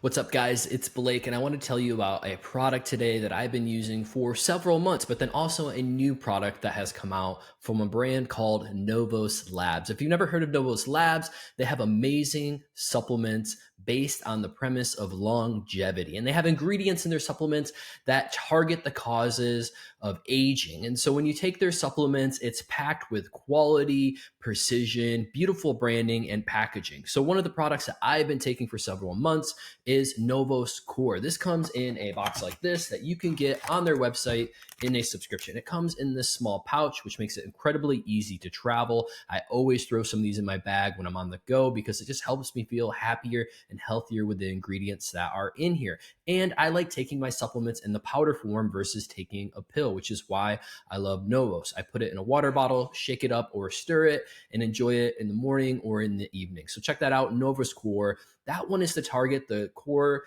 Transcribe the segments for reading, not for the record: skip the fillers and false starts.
What's up, guys? It's Blake, and I want to tell you about a product today that I've been using for several months, but then also a new product that has come out from a brand called Novos Labs. If you've never heard of Novos Labs, they have amazing supplements based on the premise of longevity. And they have ingredients in their supplements that target the causes of aging. And so when you take their supplements, it's packed with quality, precision, beautiful branding, and packaging. So one of the products that I've been taking for several months is Novos Core. This comes in a box like this that you can get on their website in a subscription. It comes in this small pouch, which makes it incredibly easy to travel. I always throw some of these in my bag when I'm on the go because it just helps me feel happier and healthier with the ingredients that are in here. And I like taking my supplements in the powder form versus taking a pill, which is why I love Novos. I put it in a water bottle, shake it up or stir it, and enjoy it in the morning or in the evening. So check that out, Novos Core. That one is to target the core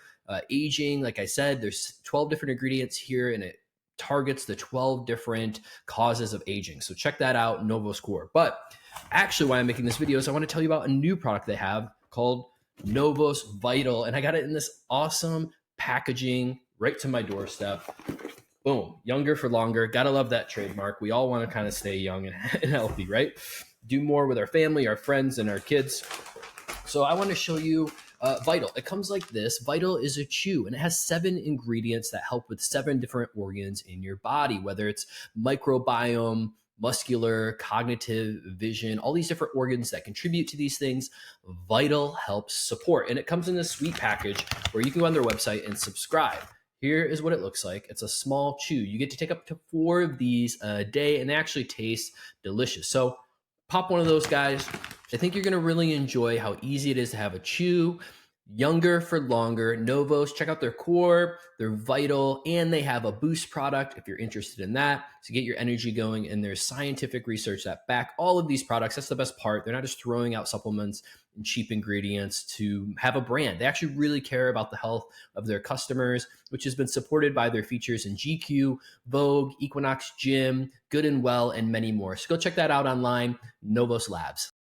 aging. Like I said, there's 12 different ingredients here, and it targets the 12 different causes of aging. So check that out, Novos Core. But actually, why I'm making this video is I want to tell you about a new product they have called Novos Vital, and I got it in this awesome packaging right to my doorstep. Boom, younger for longer. Gotta love that trademark. We all want to kind of stay young and healthy, right? Do more with our family, our friends, and our kids. So I want to show you Vital. It comes like this. Vital is a chew, and it has 7 ingredients that help with 7 different organs in your body, whether it's microbiome, muscular, cognitive, vision, all these different organs that contribute to these things. Vital helps support, and it comes in this sweet package where you can go on their website and subscribe. Here is what it looks like. It's a small chew. You get to take up to 4 of these a day, and they actually taste delicious. So pop one of those, guys. I think you're going to really enjoy how easy it is to have a chew. Younger for longer. Novos, check out their core, their Vital, and they have a boost product if you're interested in that to get your energy going. And there's scientific research that back all of these products. That's the best part. They're not just throwing out supplements and cheap ingredients to have a brand. They actually really care about the health of their customers, which has been supported by their features in GQ, Vogue, Equinox Gym, Good and Well, and many more. So go check that out online, Novos Labs.